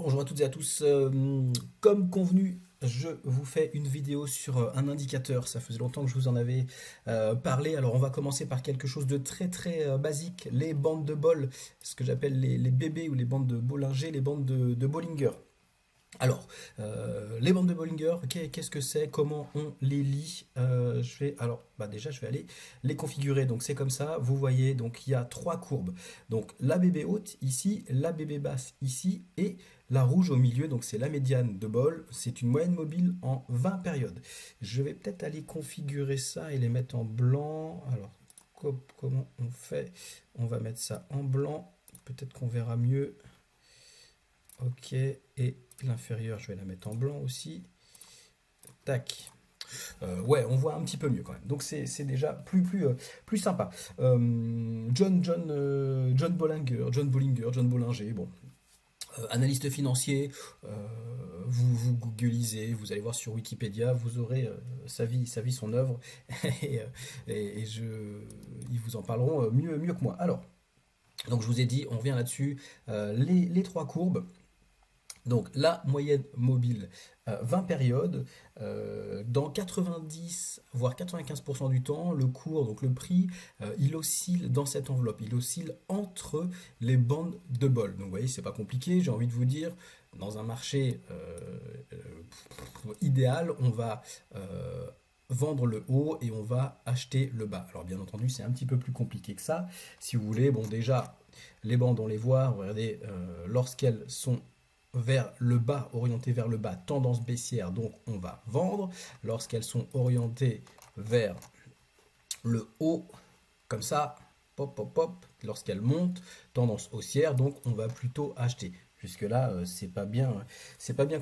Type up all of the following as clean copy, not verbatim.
Bonjour à toutes et à tous. Comme convenu, je vous fais une vidéo sur un indicateur. Ça faisait longtemps que je vous en avais parlé. Alors on va commencer par quelque chose de très basique, les bandes de bol, ce que j'appelle les BB ou les bandes de Bollinger, les bandes de Bollinger. Alors, les bandes de Bollinger, qu'est-ce que c'est? Comment on les lit? Déjà, je vais aller les configurer. Donc, c'est comme ça. Vous voyez, donc il y a trois courbes. Donc, la BB haute ici, la BB basse ici et la rouge au milieu. Donc, c'est la médiane de bol. C'est une moyenne mobile en 20 périodes. Je vais peut-être aller configurer ça et les mettre en blanc. Alors, comment on fait? On va mettre ça en blanc. Peut-être qu'on verra mieux. Ok, et l'inférieure, je vais la mettre en blanc aussi. Tac. Ouais, on voit un petit peu mieux quand même. Donc c'est déjà plus sympa. John Bollinger, bon, analyste financier, vous googlisez, vous allez voir sur Wikipédia, vous aurez sa vie, son œuvre, et, ils vous en parleront mieux que moi. Alors, donc je vous ai dit, on revient là-dessus, les trois courbes. Donc la moyenne mobile, 20 périodes, dans 90 voire 95% du temps, le cours, donc le prix, il oscille dans cette enveloppe, il oscille entre les bandes de bol. Donc vous voyez, c'est pas compliqué, j'ai envie de vous dire, dans un marché idéal, on va vendre le haut et on va acheter le bas. Alors bien entendu, c'est un petit peu plus compliqué que ça. Si vous voulez, bon déjà, les bandes, on les voit, regardez, lorsqu'elles sont vers le bas, orientées vers le bas, tendance baissière, donc on va vendre. Lorsqu'elles sont orientées vers le haut, comme ça, pop, pop, pop, lorsqu'elles montent, tendance haussière, donc on va plutôt acheter. Jusque-là, c'est pas bien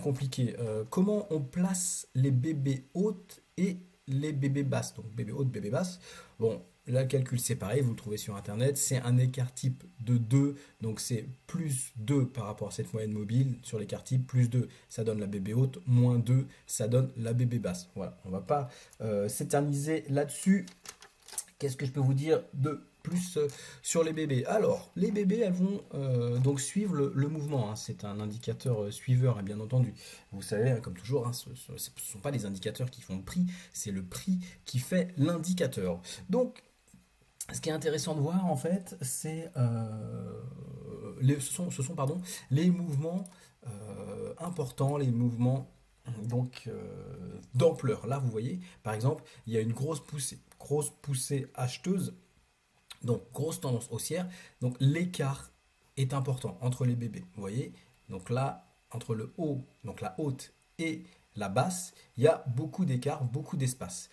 compliqué. Comment on place les bébés hautes et les bébés basses? Donc bébé haute, bébé basse. Bon, là, le calcul c'est pareil, vous le trouvez sur internet. C'est un écart type de 2, donc c'est plus 2 par rapport à cette moyenne mobile. Sur l'écart type, plus 2, ça donne la bébé haute, moins 2, ça donne la bébé basse. Voilà, on va pas s'éterniser là-dessus. Qu'est-ce que je peux vous dire de plus sur les bébés? Alors, les bébés, elles vont donc suivre le mouvement, hein. C'est un indicateur suiveur, hein, bien entendu. Vous savez, hein, comme toujours, hein, ce ne sont pas les indicateurs qui font le prix, c'est le prix qui fait l'indicateur. Donc, ce qui est intéressant de voir, en fait, c'est pardon, les mouvements importants, les mouvements d'ampleur. Là, vous voyez, par exemple, il y a une grosse poussée acheteuse, donc grosse tendance haussière. Donc l'écart est important entre les bébés. Vous voyez, donc là, entre le haut, donc la haute et la basse, il y a beaucoup d'écart, beaucoup d'espace.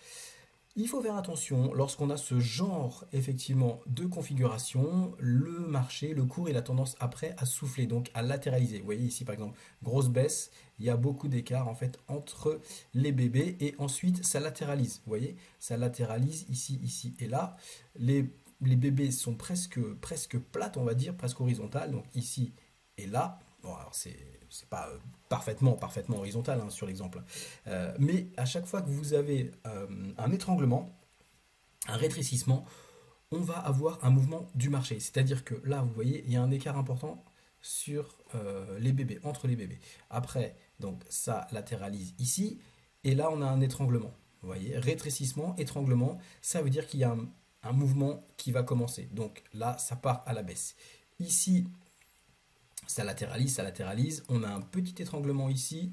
Il faut faire attention lorsqu'on a ce genre effectivement de configuration, le marché, le cours, il a tendance après à souffler, donc à latéraliser. Vous voyez ici par exemple, grosse baisse, il y a beaucoup d'écart en fait entre les bébés et ensuite ça latéralise. Vous voyez, ça latéralise ici, ici et là. Les bébés sont presque plates, on va dire, presque horizontales, donc ici et là. Bon, alors c'est pas parfaitement horizontal hein, sur l'exemple. Mais à chaque fois que vous avez un étranglement, un rétrécissement, on va avoir un mouvement du marché. C'est-à-dire que là, vous voyez, il y a un écart important sur les bébés, entre les bébés. Après, donc ça latéralise ici, et là on a un étranglement. Vous voyez, rétrécissement, étranglement, ça veut dire qu'il y a un mouvement qui va commencer. Donc là, ça part à la baisse. Ici, ça latéralise, on a un petit étranglement ici,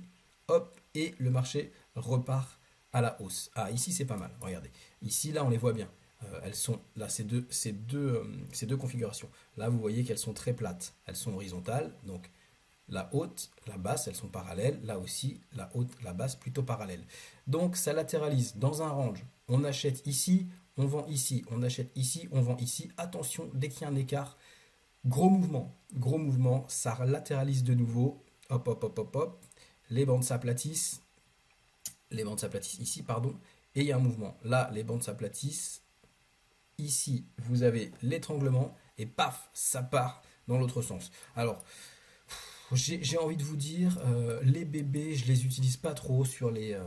hop, et le marché repart à la hausse. Ah, ici c'est pas mal, regardez. Ici, là, on les voit bien. Elles sont, là, ces deux configurations. Là, vous voyez qu'elles sont très plates. Elles sont horizontales, donc la haute, la basse, elles sont parallèles. Là aussi, la haute, la basse, plutôt parallèles. Donc, ça latéralise dans un range. On achète ici, on vend ici. On achète ici, on vend ici. Attention, dès qu'il y a un écart, gros mouvement, ça latéralise de nouveau, hop, hop, hop, hop, hop, les bandes s'aplatissent ici, pardon, et il y a un mouvement. Là, les bandes s'aplatissent, ici, vous avez l'étranglement, et paf, ça part dans l'autre sens. Alors, j'ai envie de vous dire, les bébés, je les utilise pas trop sur les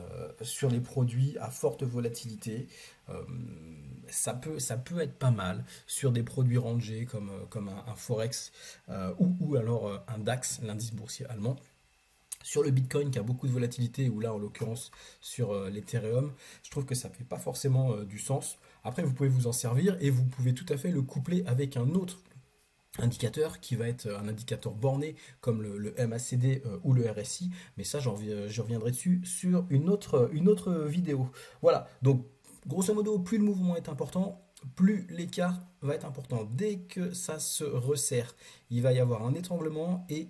produits à forte volatilité. Euh, ça peut être pas mal sur des produits rangés comme un Forex ou alors un DAX, l'indice boursier allemand. Sur le Bitcoin qui a beaucoup de volatilité, ou là en l'occurrence sur l'Ethereum, je trouve que ça ne fait pas forcément du sens. Après, vous pouvez vous en servir et vous pouvez tout à fait le coupler avec un autre indicateur qui va être un indicateur borné comme le MACD ou le RSI, mais ça je reviendrai dessus sur une autre vidéo. Voilà, donc grosso modo, plus le mouvement est important, plus l'écart va être important. Dès que ça se resserre, il va y avoir un étranglement et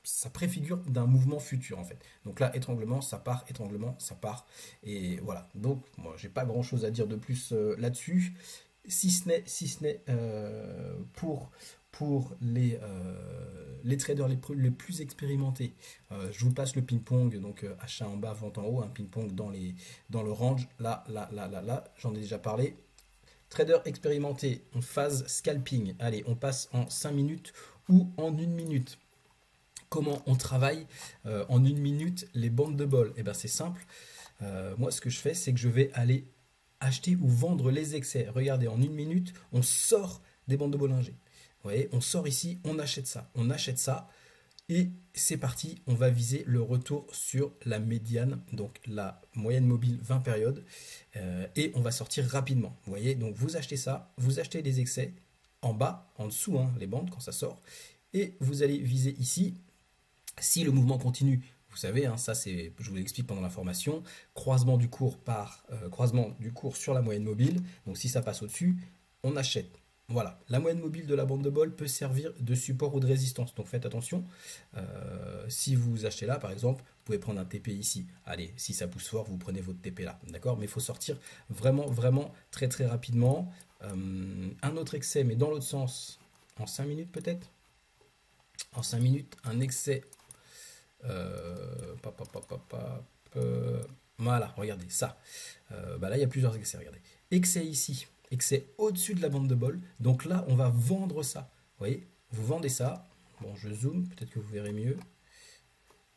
ça préfigure d'un mouvement futur en fait. Donc là, étranglement, ça part. Et voilà. Donc moi, j'ai pas grand chose à dire de plus là-dessus, si ce n'est pour les traders les plus expérimentés. Je vous passe le ping-pong, donc achat en bas, vente en haut, un ping-pong dans le range. Là, j'en ai déjà parlé. Trader expérimenté en phase scalping. Allez, on passe en 5 minutes ou en 1 minute. Comment on travaille en 1 minute les bandes de bol? Eh bien, c'est simple. Moi, ce que je fais, c'est que je vais aller acheter ou vendre les excès. Regardez, en 1 minute, on sort des bandes de Bollinger. Vous voyez, on sort ici, on achète ça, et c'est parti, on va viser le retour sur la médiane, donc la moyenne mobile 20 périodes, et on va sortir rapidement. Vous voyez, donc vous achetez ça, vous achetez les excès en bas, en dessous, hein, les bandes quand ça sort, et vous allez viser ici. Si le mouvement continue, vous savez, hein, ça c'est, je vous l'explique pendant la formation, croisement du cours sur la moyenne mobile. Donc si ça passe au-dessus, on achète. Voilà, la moyenne mobile de la bande de bol peut servir de support ou de résistance. Donc faites attention. Si vous achetez là, par exemple, vous pouvez prendre un TP ici. Allez, si ça pousse fort, vous prenez votre TP là. D'accord? Mais il faut sortir vraiment, vraiment très très rapidement. Un autre excès, mais dans l'autre sens, en 5 minutes peut-être. En 5 minutes, un excès. Voilà, regardez ça. Là, il y a plusieurs excès. Regardez. Excès ici, excès au-dessus de la bande de bol. Donc là, on va vendre ça. Vous voyez, vous vendez ça. Bon, je zoome, peut-être que vous verrez mieux.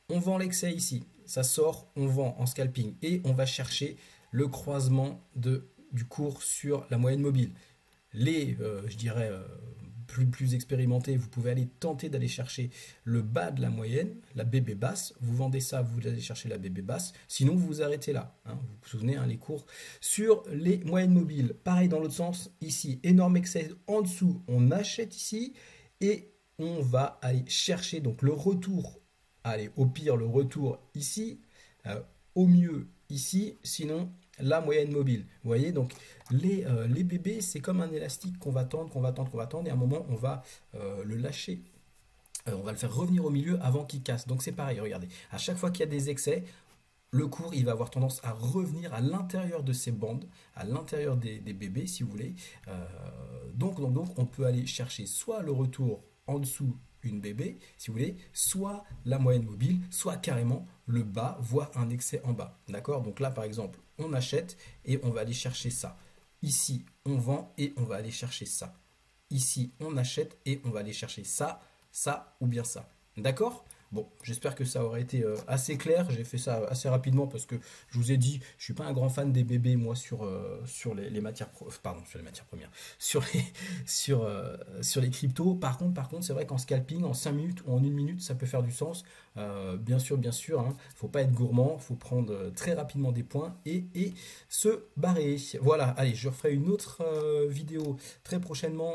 On vend l'excès ici. Ça sort, on vend en scalping. Et on va chercher le croisement du cours sur la moyenne mobile. Je dirais, plus expérimenté, vous pouvez aller tenter d'aller chercher le bas de la moyenne, la BB basse. Vous vendez ça, vous allez chercher la BB basse. Sinon, vous vous arrêtez là. Hein. Vous vous souvenez, hein, les cours sur les moyennes mobiles. Pareil dans l'autre sens. Ici, énorme excès en dessous. On achète ici et on va aller chercher donc le retour. Allez, au pire, le retour ici. Au mieux ici. Sinon, la moyenne mobile. Vous voyez, donc les bébés, c'est comme un élastique qu'on va tendre, et à un moment, on va le lâcher. On va le faire revenir au milieu avant qu'il casse. Donc c'est pareil, regardez. À chaque fois qu'il y a des excès, le cours, il va avoir tendance à revenir à l'intérieur de ces bandes, à l'intérieur des bébés, si vous voulez. Donc, on peut aller chercher soit le retour en dessous une bébé, si vous voulez, soit la moyenne mobile, soit carrément le bas, voire un excès en bas. D'accord? Donc là, par exemple, on achète et on va aller chercher ça. Ici, on vend et on va aller chercher ça. Ici, on achète et on va aller chercher ça, ça ou bien ça. D'accord? Bon, j'espère que ça aura été assez clair. J'ai fait ça assez rapidement parce que je vous ai dit, je suis pas un grand fan des bébés, moi, sur les matières sur les matières premières, sur les cryptos. Par contre, c'est vrai qu'en scalping, en 5 minutes ou en 1 minute, ça peut faire du sens. Bien sûr, hein, faut pas être gourmand, faut prendre très rapidement des points et se barrer. Voilà, allez, je referai une autre vidéo très prochainement.